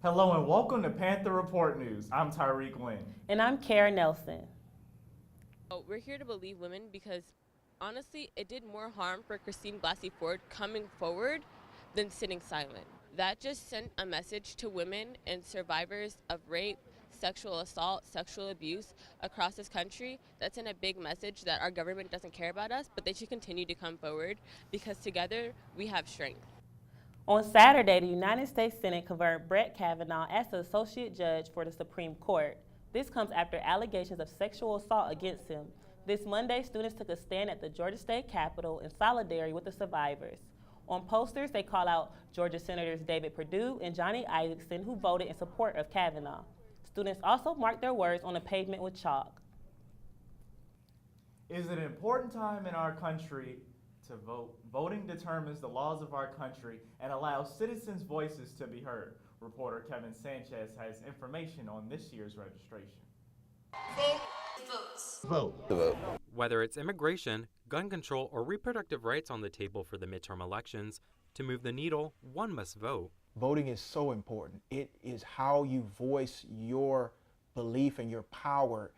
Hello and welcome to Panther Report News. I'm Tyrik. And I'm Kara Nelson. We're here to believe women because honestly, it did more harm for Christine Blasey Ford coming forward than sitting silent. That just sent a message to women and survivors of rape, sexual assault, sexual abuse across this country. That sent a big message that our government doesn't care about us, but they should continue to come forward because together we have strength. On Saturday, the United States Senate confirmed Brett Kavanaugh as the Associate Judge for the Supreme Court. This comes after allegations of sexual assault against him. This Monday, students took a stand at the Georgia State Capitol in solidarity with the survivors. On posters, they call out Georgia Senators David Perdue and Johnny Isakson, who voted in support of Kavanaugh. Students also marked their words on the pavement with chalk. Is it an important time in our country to vote? Voting determines the laws of our country and allows citizens' voices to be heard. Reporter Kevin Sanchez has information on this year's registration. Vote. Vote. Whether it's immigration, gun control, or reproductive rights on the table for the midterm elections, to move the needle, one must vote. Voting is so important. It is how you voice your belief and your power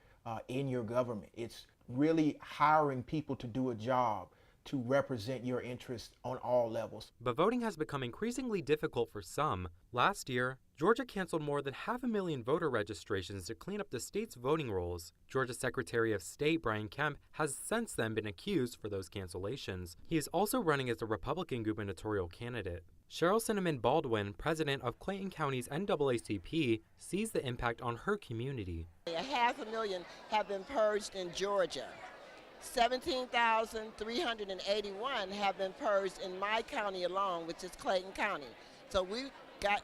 in your government. It's really hiring people to do a job to represent your interests on all levels. But voting has become increasingly difficult for some. Last year, Georgia canceled more than 500,000 voter registrations to clean up the state's voting rolls. Georgia Secretary of State Brian Kemp has since then been accused for those cancellations. He is also running as a Republican gubernatorial candidate. Cheryl Cinnamon Baldwin, president of Clayton County's NAACP, sees the impact on her community. 500,000 have been purged in Georgia. 17,381 have been purged in my county alone, which is Clayton County. So we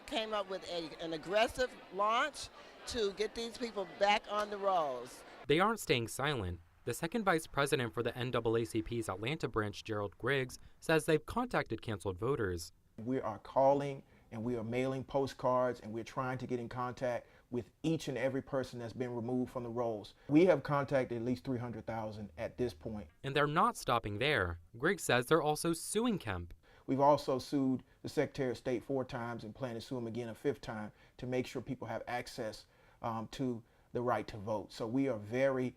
came up with an aggressive launch to get these people back on the rolls. They aren't staying silent. The second vice president for the NAACP's Atlanta branch, Gerald Griggs, says they've contacted canceled voters. We are calling and we are mailing postcards and we're trying to get in contact with each and every person that's been removed from the rolls. We have contacted at least 300,000 at this point. And they're not stopping there. Griggs says they're also suing Kemp. We've also sued the Secretary of State 4 times and plan to sue him again a 5th time to make sure people have access to the right to vote. So we are very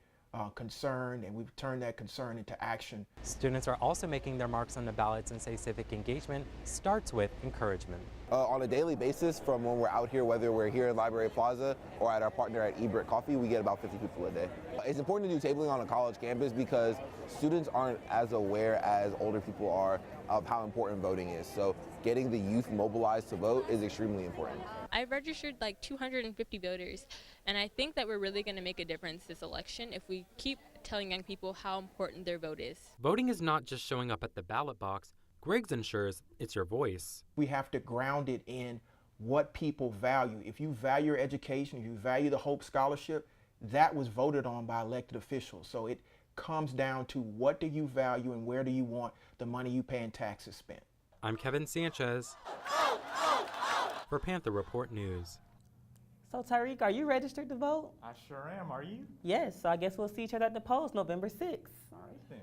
concerned, and we've turned that concern into action. Students are also making their marks on the ballots and say civic engagement starts with encouragement. On a daily basis, from when we're out here, whether we're here in Library Plaza or at our partner at eBrick Coffee, we get about 50 people a day. It's important to do tabling on a college campus because students aren't as aware as older people are of how important voting is. So getting the youth mobilized to vote is extremely important. I've registered like 250 voters, and I think that we're really going to make a difference this election if we keep telling young people how important their vote is. Voting is not just showing up at the ballot box. Griggs ensures it's your voice. We have to ground it in what people value. If you value your education, if you value the Hope Scholarship, that was voted on by elected officials. So it comes down to what do you value and where do you want the money you pay in taxes spent. I'm Kevin Sanchez for Panther Report News. So Tyrik, are you registered to vote? I sure am. Are you? Yes, so I guess we'll see each other at the polls November 6th. All right then.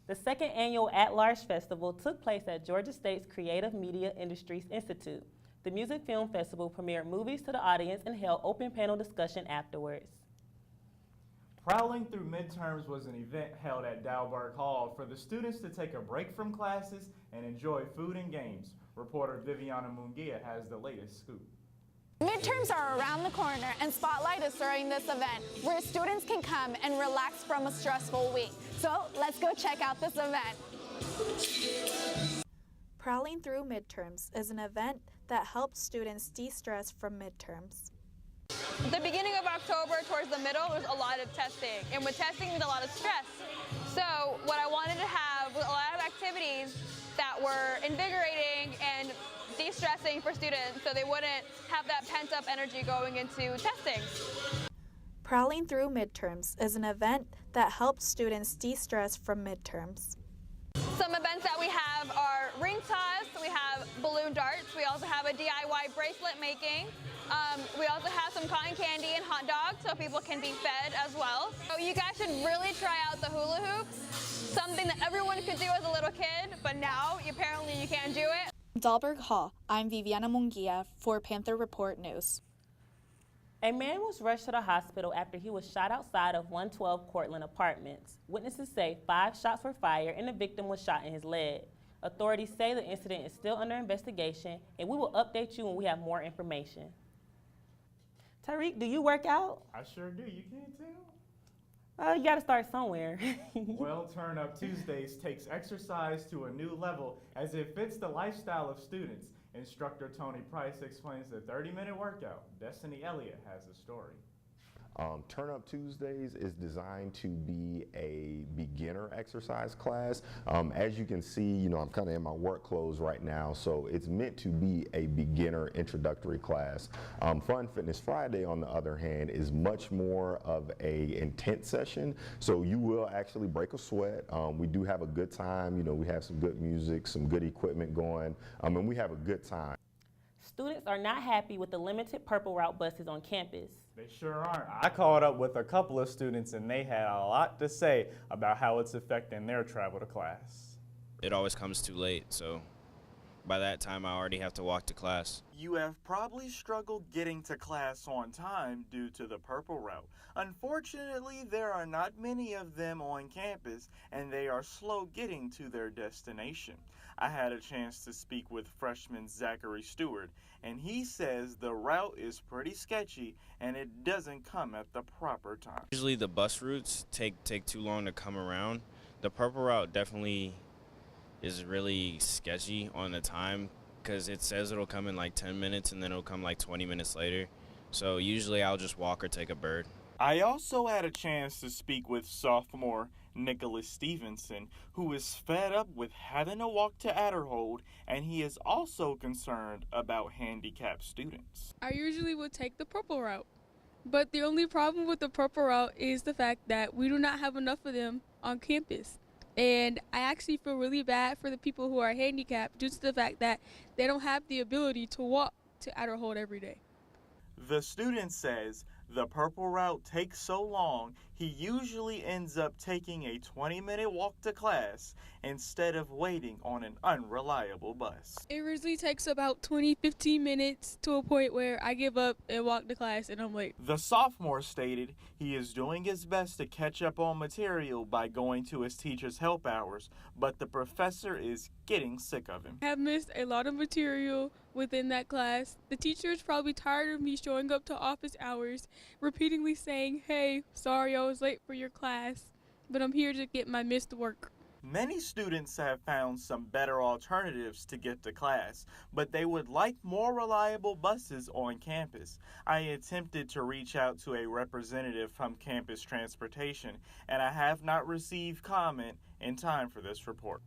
The second annual ATLARGE Festival took place at Georgia State's Creative Media Industries Institute. The Music Film Festival premiered movies to the audience and held open panel discussion afterwards. Prowling through midterms was an event held at Dalberg Hall for the students to take a break from classes and enjoy food and games. Reporter Viviana Munguia has the latest scoop. Midterms are around the corner, and Spotlight is throwing this event where students can come and relax from a stressful week. So let's go check out this event. Prowling Through Midterms is an event that helps students de-stress from midterms. At the beginning of October, towards the middle, there's a lot of testing, and with testing, there's a lot of stress. So what I wanted to have was a lot of activities that were invigorating and de-stressing for students so they wouldn't have that pent-up energy going into testing. Prowling Through Midterms is an event that helps students de-stress from midterms. Some events that we have are ring toss, we have balloon darts, we also have a DIY bracelet making. We also have some cotton candy and hot dogs so people can be fed as well. So you guys should really try out the hula hoops, something that everyone could do as a little kid, but now apparently you can't do it. Dahlberg Hall, I'm Viviana Munguia for Panther Report News. A man was rushed to the hospital after he was shot outside of 112 Courtland Apartments. Witnesses say 5 shots were fired and the victim was shot in his leg. Authorities say the incident is still under investigation, and we will update you when we have more information. Tyrik, do you work out? I sure do. You can't tell? You gotta start somewhere. Well, Turn Up Tuesdays takes exercise to a new level as it fits the lifestyle of students. Instructor Tony Price explains the 30-minute workout. Destiny Elliot has a story. Turn Up Tuesdays is designed to be a beginner exercise class. As you can see, I'm kind of in my work clothes right now, so it's meant to be a beginner introductory class. Fun Fitness Friday, on the other hand, is much more of a intense session, so you will actually break a sweat. We do have a good time. We have some good music, some good equipment going, and we have a good time. Students are not happy with the limited Purple Route buses on campus. They sure aren't. I caught up with a couple of students and they had a lot to say about how it's affecting their travel to class. It always comes too late, so by that time I already have to walk to class. You have probably struggled getting to class on time due to the Purple Route. Unfortunately, there are not many of them on campus and they are slow getting to their destination. I had a chance to speak with freshman Zachary Stewart, and he says the route is pretty sketchy and it doesn't come at the proper time. Usually the bus routes take too long to come around. The Purple Route definitely is really sketchy on the time because it says it'll come in like 10 minutes and then it'll come like 20 minutes later. So usually I'll just walk or take a bird. I also had a chance to speak with sophomore Nicholas Stevenson, who is fed up with having to walk to Adderhold, and he is also concerned about handicapped students. I usually would take the Purple Route, but the only problem with the Purple Route is the fact that we do not have enough of them on campus. And I actually feel really bad for the people who are handicapped due to the fact that they don't have the ability to walk to Adderhold every day. The student says the Purple Route takes so long, he usually ends up taking a 20-minute walk to class instead of waiting on an unreliable bus. It usually takes about 20-15 minutes to a point where I give up and walk to class and I'm late. The sophomore stated he is doing his best to catch up on material by going to his teacher's help hours, but the professor is getting sick of him. I have missed a lot of material within that class. The teacher is probably tired of me showing up to office hours, repeatedly saying, "Hey, sorry I was late for your class, but I'm here to get my missed work." Many students have found some better alternatives to get to class, but they would like more reliable buses on campus. I attempted to reach out to a representative from campus transportation, and I have not received comment in time for this report.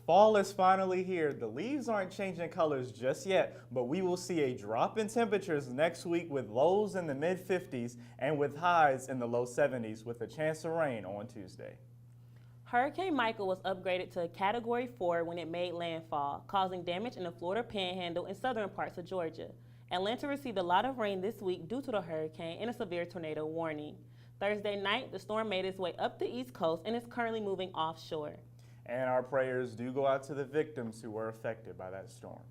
Fall is finally here. The leaves aren't changing colors just yet, but we will see a drop in temperatures next week with lows in the mid-50s and with highs in the low 70s with a chance of rain on Tuesday. Hurricane Michael was upgraded to a Category 4 when it made landfall, causing damage in the Florida Panhandle and southern parts of Georgia. Atlanta received a lot of rain this week due to the hurricane and a severe tornado warning. Thursday night, the storm made its way up the East Coast and is currently moving offshore. And our prayers do go out to the victims who were affected by that storm.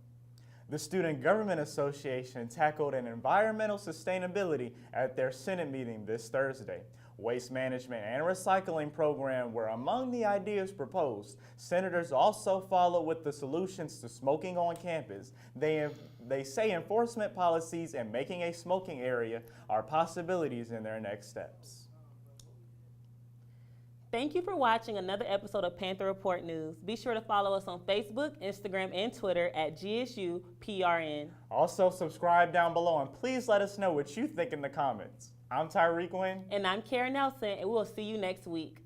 The Student Government Association tackled an environmental sustainability at their Senate meeting this Thursday. Waste management and recycling program were among the ideas proposed. Senators also follow with the solutions to smoking on campus. They say enforcement policies and making a smoking area are possibilities in their next steps. Thank you for watching another episode of Panther Report News. Be sure to follow us on Facebook, Instagram, and Twitter at GSUPRN. Also, subscribe down below and please let us know what you think in the comments. I'm Tyrik Wynn. And I'm Karen Nelson, and we'll see you next week.